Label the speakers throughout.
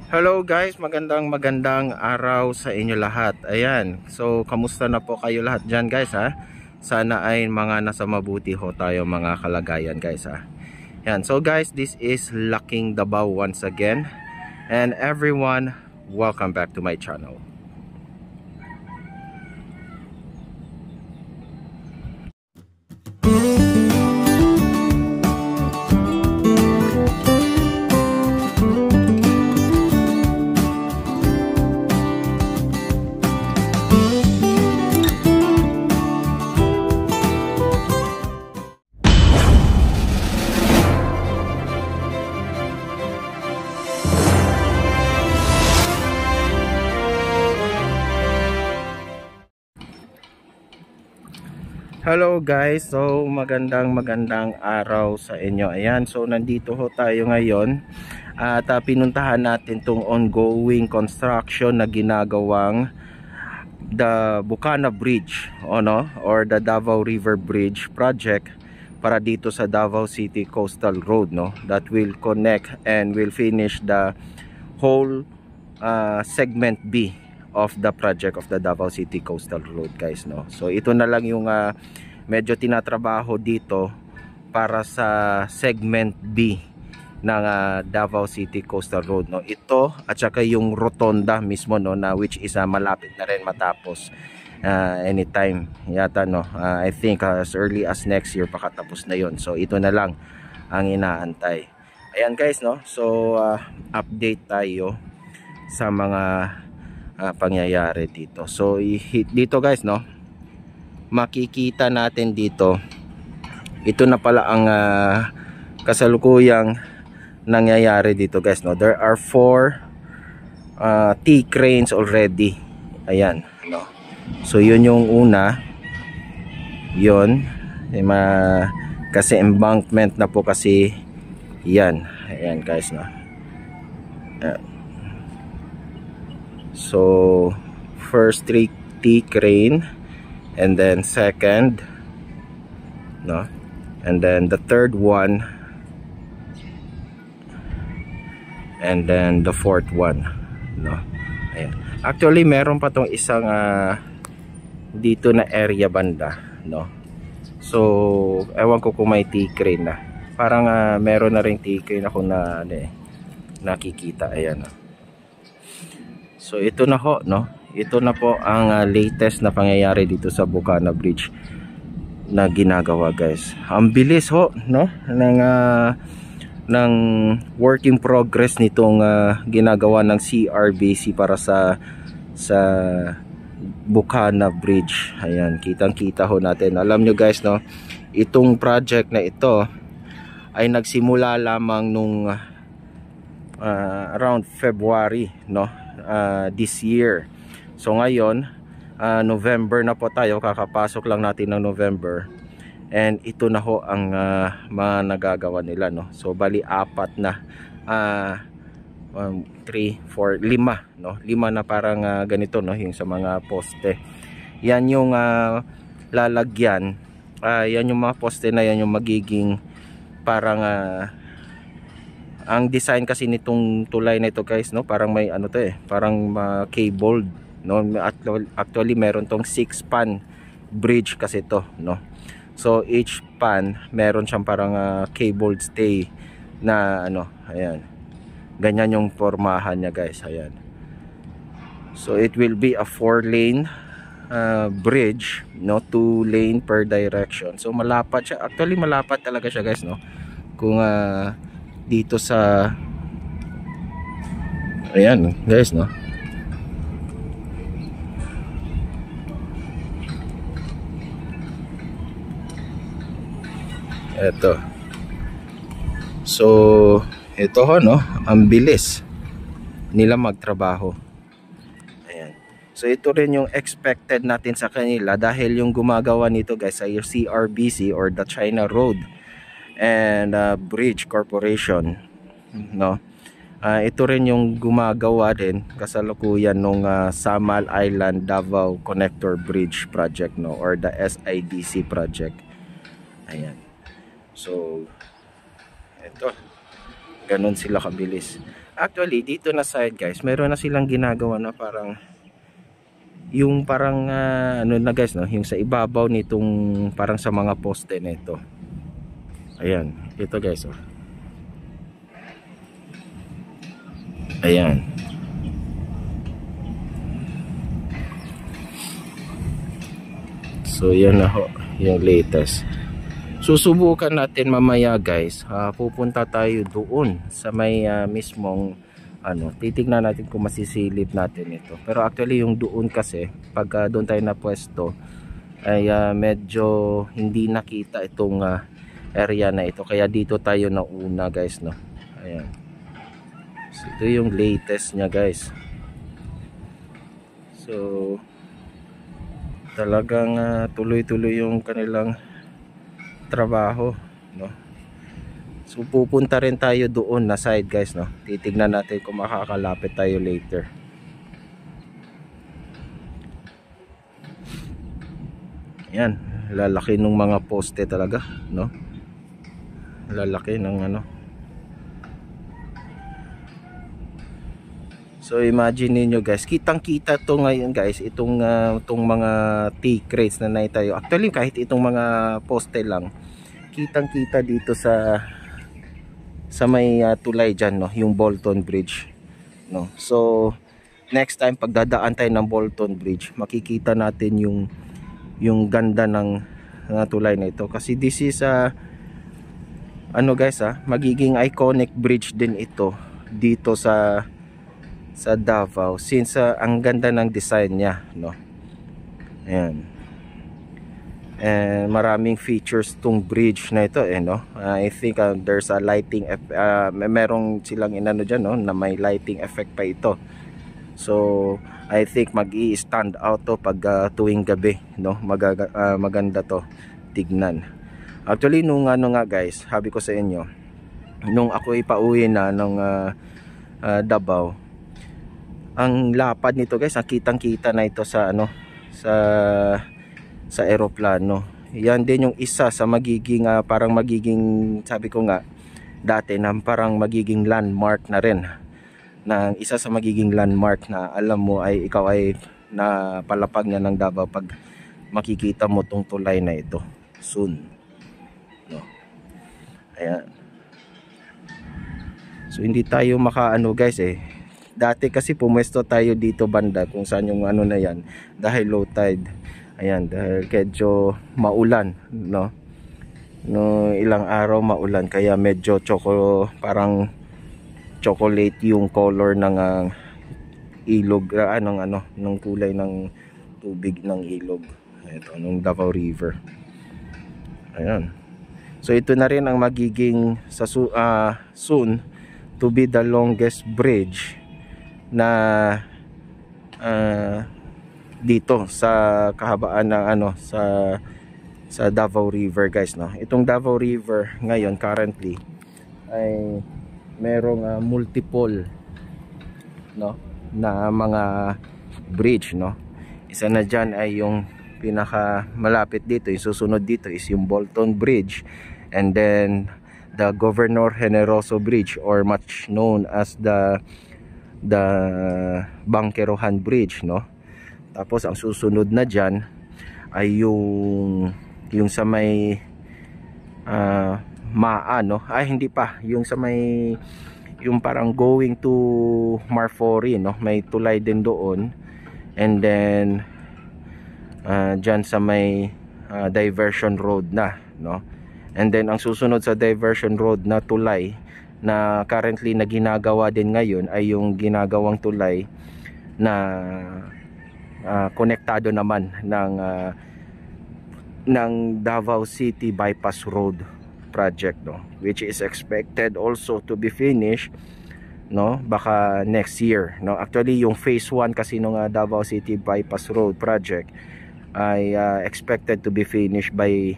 Speaker 1: Hello guys, magandang araw sa inyo lahat. Ayan, so kamusta na po kayo lahat dyan guys ha? Sana ay mga nasa mabuti ho tayo mga kalagayan guys ha. Ayan, so guys, this is Laking Davao once again. And everyone, welcome back to my channel. Hello guys, so magandang araw sa inyo. Ayan, so nandito ho tayo ngayon at pinuntahan natin tong ongoing construction na ginagawang the Bukana Bridge or the Davao River Bridge project para dito sa Davao City Coastal Road that will connect and will finish the whole segment B of the project of the Davao City Coastal Road guys So ito na lang yung medyo tinatrabaho dito para sa segment B ng Davao City Coastal Road ito at saka yung rotonda mismo na which is malapit na rin matapos anytime yata I think as early as next year pakatapos na yon. So ito na lang ang inaantay. Ayan guys so update tayo sa mga pangyayari dito. So dito guys makikita natin dito ito na pala ang kasalukuyang nangyayari dito guys There are 4 T cranes already. Ayan so yun yung una, yun kasi embankment na po kasi yan. Ayan guys so first 3 T crane and then second and then the third one and then the fourth one Ayan. Actually meron pa tong isang dito na area banda so ewan ko kung may T crane na, parang meron na ring T crane ako na nakikita. Ayan so ito na ho ito na po ang latest na pangyayari dito sa Bukana Bridge na ginagawa guys. Ang bilis ho ng work in progress nitong ginagawa ng CRBC para sa Bukana Bridge. Ayan, kitang-kita ho natin. Alam nyo guys itong project na ito ay nagsimula lamang nung around February this year. So ngayon November na po tayo, kakapasok lang natin ng November and ito na ho ang mga nagagawa nila so bali 4 na 1, 3, 4, 5 5 na parang ganito yung sa mga poste. Yan yung lalagyan, yan yung mga poste na yan yung magiging parang ang design kasi nitong tulay na ito guys parang may parang cabled actually meron tong 6-span bridge kasi ito so each span meron siyang parang cabled stay na ayan, ganyan yung pormahan niya guys. Ayan, so it will be a 4-lane bridge 2-lane per direction. So malapat siya, actually malapat talaga siya guys kung dito sa ayan guys eto. So ito ho ang bilis nila magtrabaho. Ayan, so ito rin yung expected natin sa kanila dahil yung gumagawa nito guys ay CRBC or the China Road and Bridge Corporation ito rin yung gumagawa din kasalukuyan nung Samal Island Davao Connector Bridge project or the SIDC project. Ayan, so ito ganun sila kabilis. Actually, dito na side guys, meron na silang ginagawa na parang yung parang ano na guys, no, yung sa ibabaw nitong parang sa mga poste nito. Ayan, ito guys, oh. Ayan. So yan na ho, yung latest. Susubukan natin mamaya guys. Pupunta tayo doon sa may mismong ano, titignan natin kung masisilip natin ito. Pero actually yung doon kasi pag doon tayo na pwesto ay medyo hindi nakita itong area na ito. Kaya dito tayo nauna guys, no. Ayan. So ito yung latest niya guys. So talagang tuloy-tuloy yung kanilang trabaho, no. So pupunta rin tayo doon na side guys, no. Titignan natin kung makakalapit tayo later. Yan, lalaki ng mga poste talaga, no. Lalaki ng ano. So imagine niyo guys, kitang-kita to ngayon guys, itong mga tea crates na naitayo. Actually kahit itong mga poste lang, kitang-kita dito sa may tulay dyan, no, yung Bolton Bridge, no. So next time pag dadaan tayo ng Bolton Bridge, makikita natin yung ganda ng tulay na ito, kasi this is ano guys, magiging iconic bridge din ito dito sa Davao, since ang ganda ng design niya, no. Ayan. And maraming features tong bridge na ito, no. I think there's a lighting merong silang inano dyan, no, na may lighting effect pa ito. So I think mag-i-stand out to pag tuwing gabi, no. Maganda to tignan. Actually nung ano nga guys, sabi ko sa inyo, nung ako ipauwi na ng Davao, ang lapad nito guys, ang kitang-kita na ito sa ano, sa eroplano. Yan din yung isa sa magiging parang magiging, sabi ko nga dati, na parang magiging landmark na rin, na isa sa magiging landmark na alam mo ay ikaw ay napalapag na ng Davao pag makikita mo tong tulay na ito soon, no. Ayan. So hindi tayo makaano guys, dati kasi pumwesto tayo dito banda kung saan yung ano na yan, dahil low tide. Ayan, dahil medyo maulan, no. No, ilang araw maulan, kaya medyo parang chocolate yung color ng ilog, ng kulay ng tubig ng ilog. Ito, ng Davao River. Ayan. So ito na rin ang magiging soon to be the longest bridge na dito sa kahabaan ng ano, sa Davao River guys, no. Itong Davao River ngayon currently ay merong multiple, no, na mga bridge, no. Isa na dyan ay yung pinaka malapit dito, yung susunod dito is yung Bolton Bridge, and then the Governor Generoso Bridge, or much known as the Bangkerohan Bridge, no. Tapos ang susunod na dyan ay yung sa may no, ay hindi pa, yung sa may, yung parang going to Marfori, no, may tulay din doon. And then dyan sa may diversion road na, no. And then ang susunod sa diversion road na tulay na currently na ginagawa din ngayon ay yung ginagawang tulay na konektado naman ng Davao City Bypass Road project, no, which is expected also to be finished, no, baka next year, no. Actually yung phase 1 kasi ng Davao City Bypass Road project ay expected to be finished by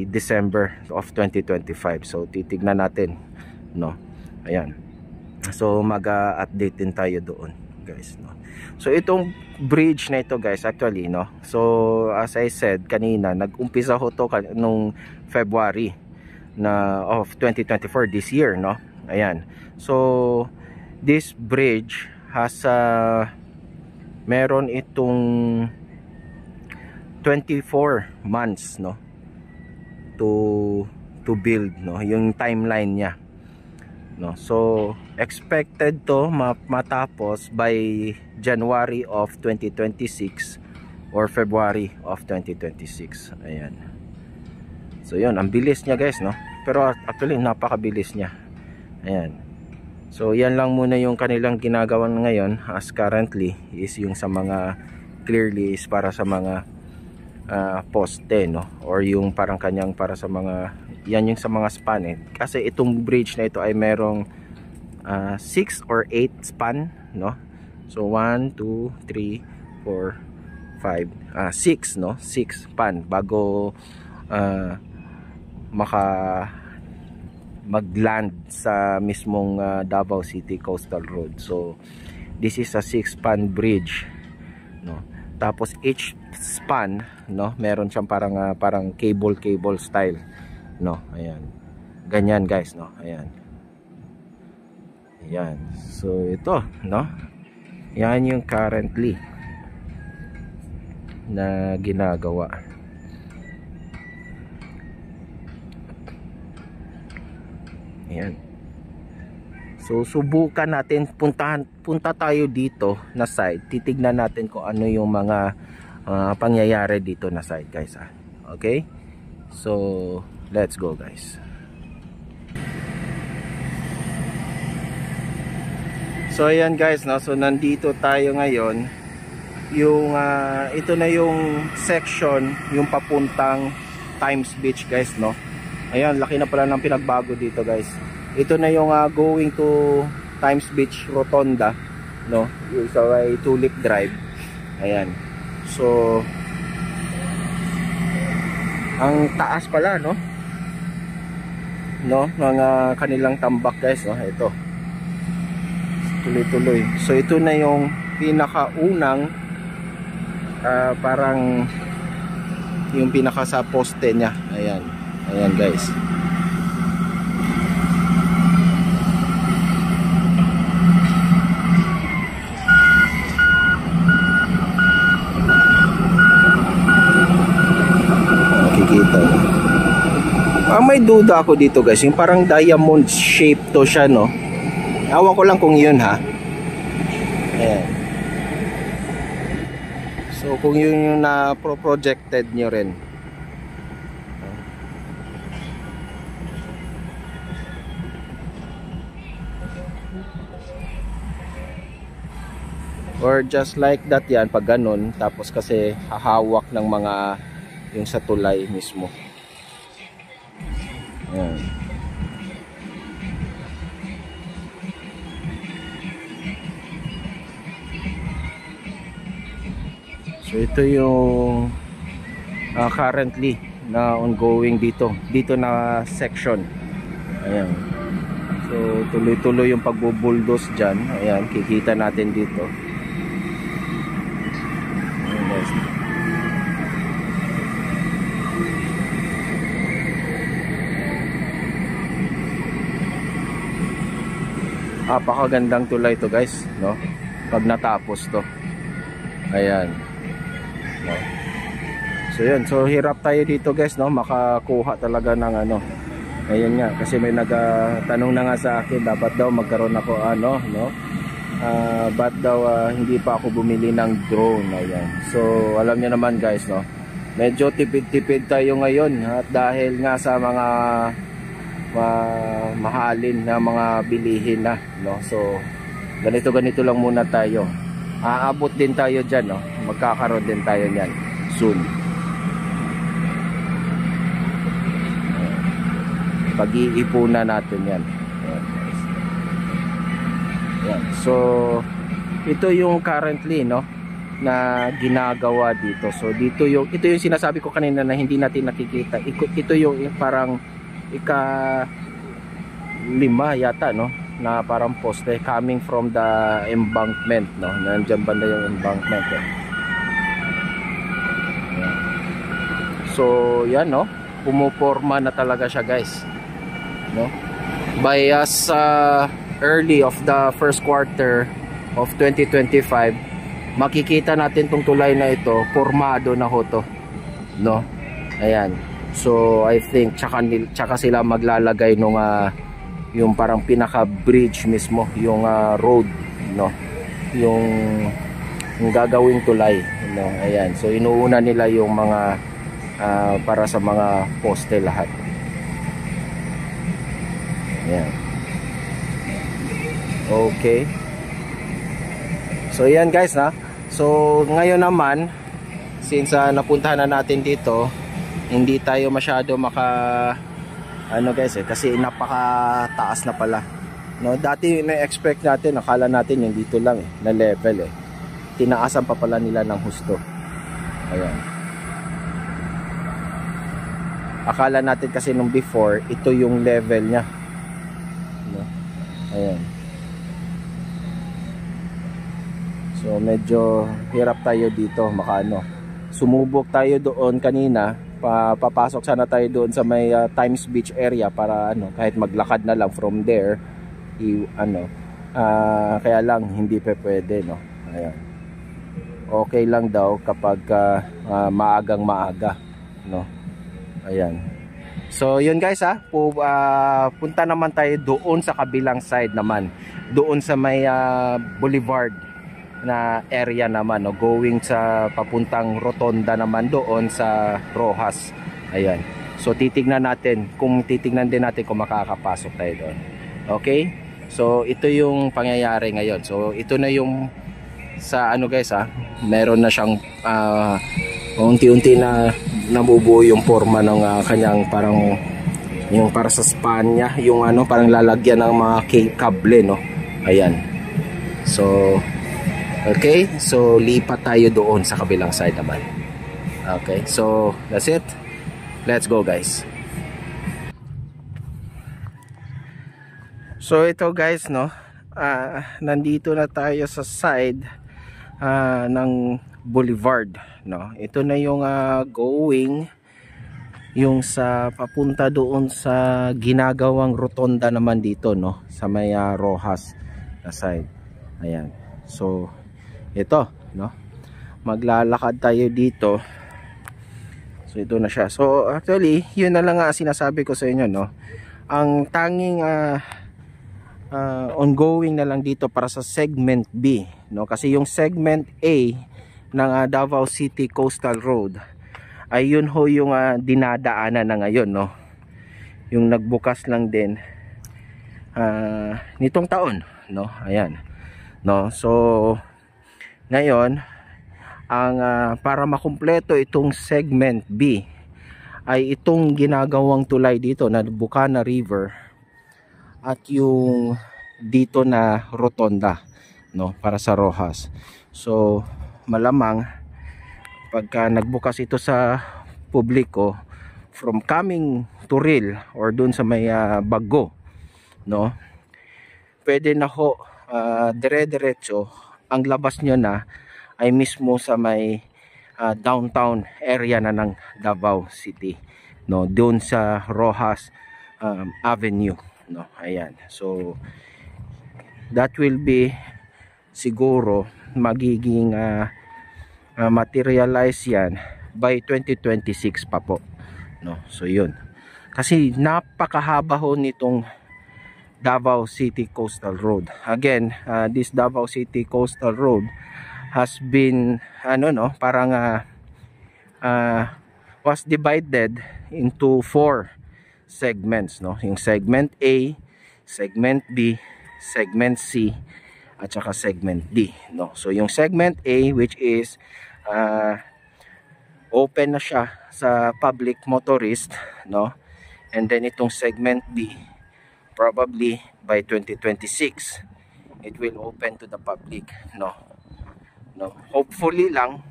Speaker 1: December of 2025. So titignan natin, no. Ayan. So mag-update din tayo doon guys, no. So itong bridge na ito guys, actually, no, so as I said kanina, nag-umpisa ho to nung February of 2024 this year, no. Ayan. So this bridge has meron itong 24 months, no, to build, no, yung timeline niya, no. So expected to matapos by January of 2026 or February of 2026. Ayan. So yun, ang bilis niya guys, no, pero actually napakabilis niya. Ayan. So yan lang muna yung kanilang ginagawa ngayon as currently is yung sa mga, clearly is para sa mga poste, no, or yung parang kanyang para sa mga, yan yung sa mga span kasi itong bridge na ito ay merong 6 or 8 span, no. So 1, 2, 3, 4, 5, 6, no, 6 span bago mag-land sa mismong Davao City Coastal Road. So this is a 6-span bridge, no. Tapos each span, no, meron siyang parang cable style, no. Ayan. Ganyan guys, no. Ayan. Ayan. So ito, no. Yan yung currently na ginagawa. Ayan. So subukan natin, punta tayo dito na side. Titignan natin kung ano yung mga pangyayari dito na side guys, okay? So let's go guys. So ayan guys, no, so nandito tayo ngayon. Yung ito na yung section, yung papuntang Times Beach guys, no. Ayan, laki na pala ng pinagbago dito guys. Ito na yung going to Times Beach Rotonda, no, yung sa Tulip Drive. Ayan. So ang taas pala, no, mga kanilang tambak guys, no. Ito tuloy-tuloy. So ito na yung pinakaunang parang yung pinaka sa poste niya. Ayan. Ayan guys. Makikita. May duda ako dito guys. Yung parang diamond shape to siya, no. Awan ko lang kung yun, ha. Ayan. So kung yun yung na-projected nyo rin. Or just like that yan, pag ganun, tapos kasi hahawak ng mga yung sa tulay mismo. Ayan. So ito yung currently na ongoing dito na section. Ayan. So tuloy-tuloy yung pagbubulldoze dyan. Ayan, kikita natin dito. Ayan guys. Napakagandang tulay to guys, no, pag natapos to. Ayan. No. So yun, so hirap tayo dito guys, no, makakuha talaga ng ano. Ayun nga, kasi may nagtanong na nga sa akin, dapat daw magkaroon ako no, ba't daw hindi pa ako bumili ng drone. Ayan. So alam niyo naman guys, no, medyo tipid-tipid tayo ngayon, at dahil nga sa mga mahalin na mga bilihin na, no. So ganito lang muna tayo. Aabot din tayo dyan, no? Magkakaroon din tayo yan soon. Pag-iipunan natin yan. Yan. So ito yung currently, no, na ginagawa dito. So ito yung sinasabi ko kanina na hindi natin nakikita. Ito yung parang ika-5 yata, no, na parang poste coming from the embankment, no. Nandiyan banda yung embankment, So yan, no, pumuporma na talaga siya guys, no. by early of the first quarter of 2025, makikita natin tong tulay na ito, formado na ho to, no? Ayan. So I think tsaka sila maglalagay nung yung parang pinaka bridge mismo, yung road, no? Yung gagawing tulay, no? Ayan. So inuuna nila yung mga para sa mga poste lahat. Ayan. Okay. So yan guys, na. So ngayon naman, since napuntahan na natin dito, hindi tayo masyado ano guys kasi napakataas na pala, no? Dati na-expect natin, akala natin yung dito lang na level tinaasan pa pala nila ng husto. Ayan. Akala natin kasi nung before ito yung level nya, no? Ayan. So medyo hirap tayo dito makaano. Sumubok tayo doon kanina, papasok sana tayo doon sa may Times Beach area para kahit maglakad na lang from there, kaya lang hindi pa pwede, no? Ayan. Okay lang daw kapag maagang maaga, no? Ayan. So yun guys, punta naman tayo doon sa kabilang side naman, doon sa may boulevard na area naman, no? Going sa papuntang Rotonda naman doon sa Rojas. Ayan. So titignan din natin kung makakapasok tayo doon. Okay? So ito yung pangyayari ngayon. So ito na yung sa guys, meron na siyang unti-unti na nabubuo yung forma ng kanyang parang yung para sa span niya, yung parang lalagyan ng mga kable, no? Ayan. So okay, so lipat tayo doon sa kabilang side naman. Okay, so that's it. Let's go guys. So ito guys, no, nandito na tayo sa side ng boulevard, no. Ito na yung going yung sa papunta doon sa ginagawang rotonda naman dito, no, sa may Rojas na side. Ayan. So ito, no, maglalakad tayo dito. So ito na siya. So actually yun na lang sinasabi ko sa inyo, no. Ang tanging ongoing na lang dito para sa segment B, no, kasi yung segment A ng Davao City Coastal Road ay yun ho yung dinadaanan na ngayon, no. Yung nagbukas lang din nitong taon, no. Ayan, no. So ngayon, ang para makumpleto itong segment B ay itong ginagawang tulay dito na Bukana River at yung dito na rotonda, no, para sa Rojas. So malamang pagka nagbukas ito sa publiko from coming to Ril or dun sa may Bago, no, pwede na ho dire-diretso ang labas nyo na ay mismo sa may downtown area na ng Davao City, no, doon sa Rojas Avenue, no. Ayan. So that will be siguro magiging materialize yan by 2026 pa po, no. So yun, kasi napakahaba ho nitong Davao City Coastal Road. Again, this Davao City Coastal Road has been parang was divided into 4 segments, no. Yung segment A, segment B, segment C at saka segment D, no. So yung segment A, which is open na siya sa public motorist, no. And then itong segment B, probably by 2026 it will open to the public, no. Hopefully lang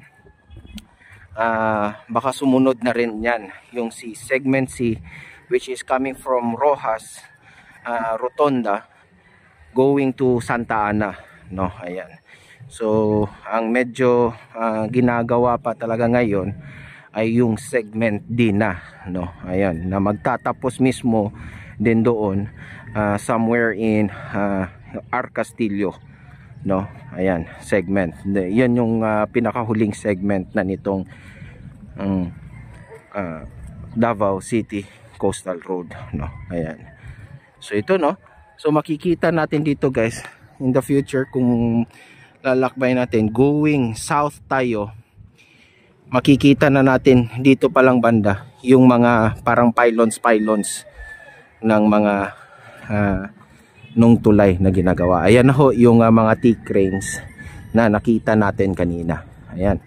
Speaker 1: baka sumunod na rin yan yung segment C, which is coming from Rojas Rotonda going to Santa Ana, no. Ayan. So ang medyo ginagawa pa talaga ngayon ay yung segment D na, no. Ayan, na magtatapos mismo din doon somewhere in Arcastillo, no? Ayan, segment. Yan yung pinakahuling segment na nitong Davao City Coastal Road, no? Ayan. So ito, no? So makikita natin dito, guys, in the future kung lalakbay natin going south tayo, makikita na natin dito palang banda yung mga parang pylons ng mga nung tulay na ginagawa. Ayan na ho yung mga T-cranes na nakita natin kanina. Ayan.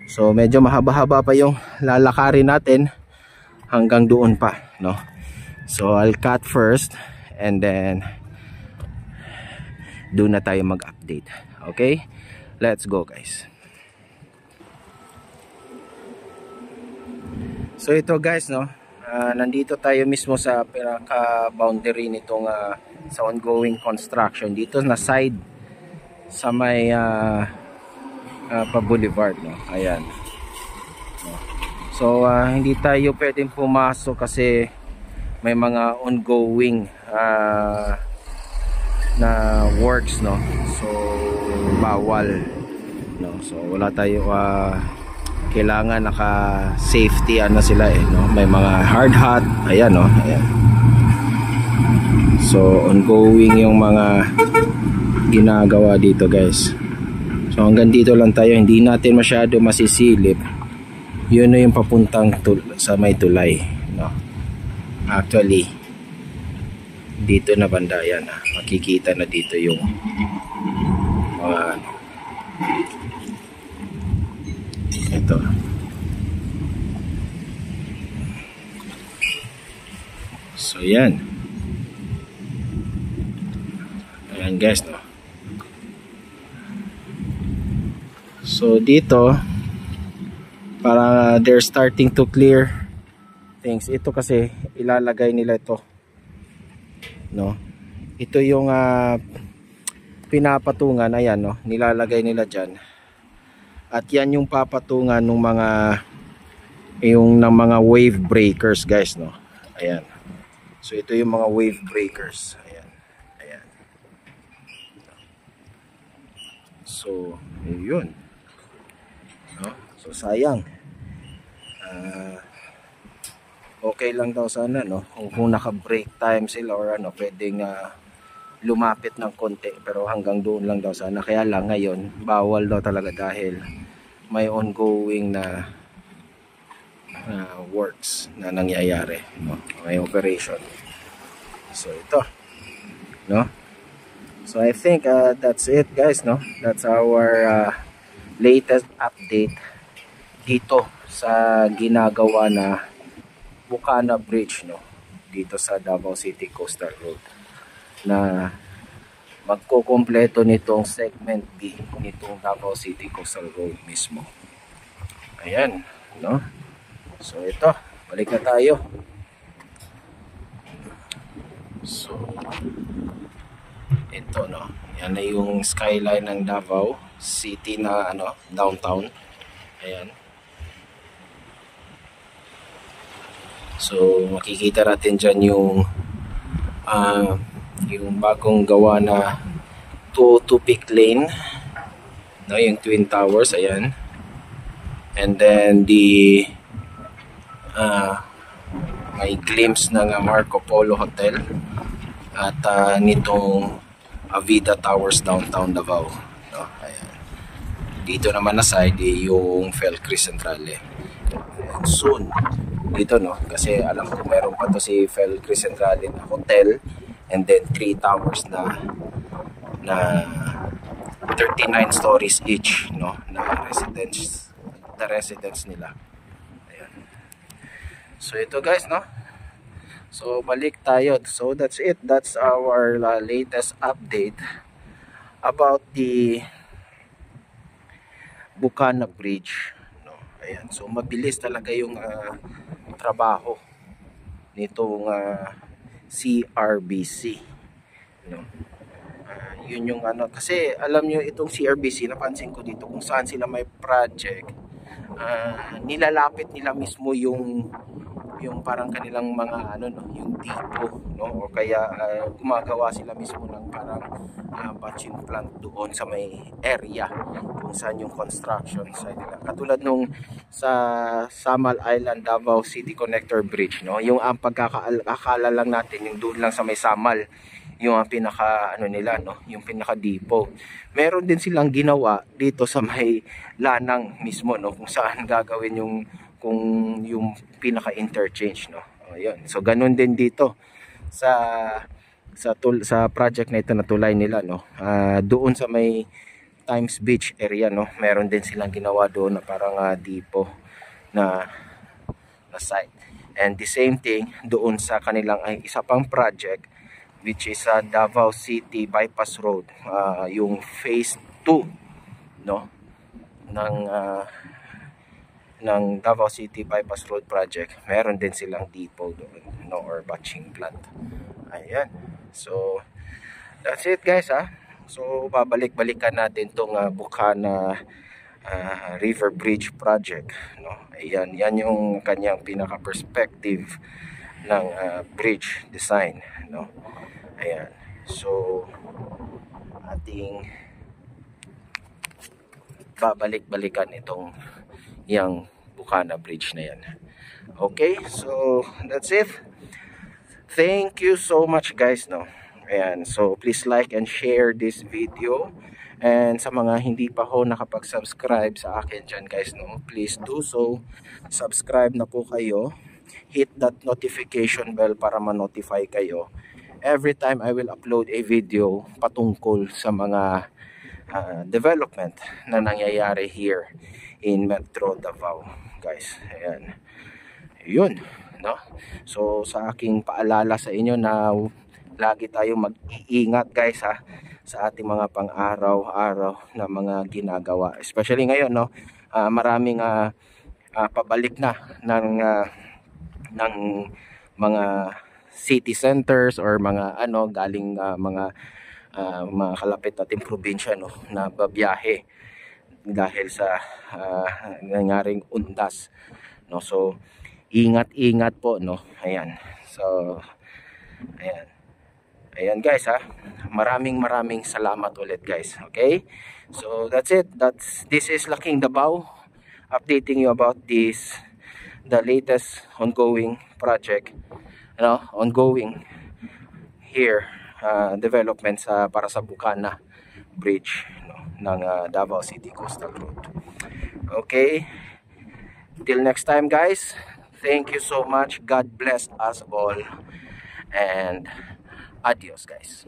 Speaker 1: So medyo mahaba-haba pa yung lalakarin natin hanggang doon pa, no? So I'll cut first and then doon na tayo mag-update. Okay? Let's go, guys. So ito, guys, no? Nandito tayo mismo sa pinaka-boundary nitong sa ongoing construction dito na side sa may pa boulevard, no? Ayan. So hindi tayo pwedeng pumasok kasi may mga ongoing na works, no? So bawal, no? So wala tayo kailangan naka safety sila no? May mga hard hat, ayan, no? Ayan. So ongoing yung mga ginagawa dito, guys. So hanggang dito lang tayo, hindi natin masyado masisilip. Yun na yung papuntang sa may tulay, no? Actually dito na banda, yan, makikita na dito yung mga ito. So yan. Ayan, guys, no? So dito para they're starting to clear things. Ito kasi ilalagay nila ito, no? Ito yung pinapatungan, ayan, no? Nilalagay nila dyan. At yan yung papatungan ng mga wave breakers, guys, no? Ayan. So ito yung mga wave breakers. Ayan. Ayan. So yun, no? So sayang. Okay lang daw sana, no? Kung naka-break time sila or pwedeng lumapit ng konti, pero hanggang doon lang daw sana. Kaya lang ngayon bawal daw talaga dahil may ongoing na works na nangyayari, no? May operation. So ito, no? So I think that's it, guys, no? That's our latest update dito sa ginagawa na Bukana Bridge, no? Dito sa Davao City Coastal Road na magkukumpleto nitong segment B nitong Davao City Coastal Road mismo. Ayan, no? So ito, balik na tayo. So ito, no? Yan na yung skyline ng Davao City na downtown. Ayan. So makikita natin dyan yung bagong gawa na two-peak lane, no? Yung Twin Towers, ayan. And then the may glimpse ng Marco Polo Hotel at nitong Avida Towers downtown Davao, no? Ayan. Dito naman na side yung Felcris Centrale. And soon dito, no, kasi alam ko meron pa to si Felcris Centrale na hotel and then 3 towers na 39 stories each, no, na residence nila. Ayan. So ito, guys, no? So balik tayo. So that's it. That's our latest update about the Bukana Bridge, no? Ayan. So mabilis talaga yung trabaho nitong CRBC, no? Yun yung kasi alam nyo itong CRBC, napansin ko dito kung saan sila may project, nilalapit nila mismo yung yung parang kanilang mga ano no, yung tipo no, o kaya gumagawa sila mismo ng parang batching plant doon sa may area kung saan yung construction site nila. Katulad nung sa Samal Island Davao City Connector Bridge no, yung ang pagkakaala lang natin yung doon lang sa may Samal yung pinaka ano nila no, yung pinaka depot. Meron din silang ginawa dito sa may Lanang mismo no, kung saan gagawin yung kung yung pinaka interchange no. Ayun. So ganun din dito sa project na ito na tulay nila no. Doon sa may Times Beach area no, meron din silang ginawa doon na parang depot na site. And the same thing doon sa kanilang isa pang project which is Davao City Bypass Road, yung phase 2 no ng Davao City Bypass Road project. Meron din silang depot doon no, or batching plant. Ayan. So that's it guys So babalik-balikan natin tong Bukana River Bridge project no. Ayan, yan yung kanyang pinaka perspective ng bridge design no. Ayan. So ating babalik-balikan itong yung Bukana Bridge na yan. Okay, so that's it. Thank you so much guys no. Ayan, so please like and share this video. And sa mga hindi pa ho nakapag-subscribe sa akin dyan guys no, please do so. Subscribe na po kayo. Hit that notification bell para ma-notify kayo every time I will upload a video patungkol sa mga development na nangyayari here in Metro Davao guys. Ayan. Yun no. So sa aking paalala sa inyo na lagi tayo mag-iingat guys sa ating mga pang-araw-araw na mga ginagawa, especially ngayon no. Maraming pabalik na ng mga city centers or mga ano galing mga kalapit nating probinsya no, na babiyahe dahil sa nangyaring undas no. So ingat-ingat po no. Ayan. So ayan guys maraming salamat ulit guys. Okay, so that's it. This is Laking Davao updating you about the latest ongoing project ongoing here, developments para sa Bukana Bridge ng Davao City Coastal Road. Okay, till next time guys, thank you so much. God bless us all and adios guys.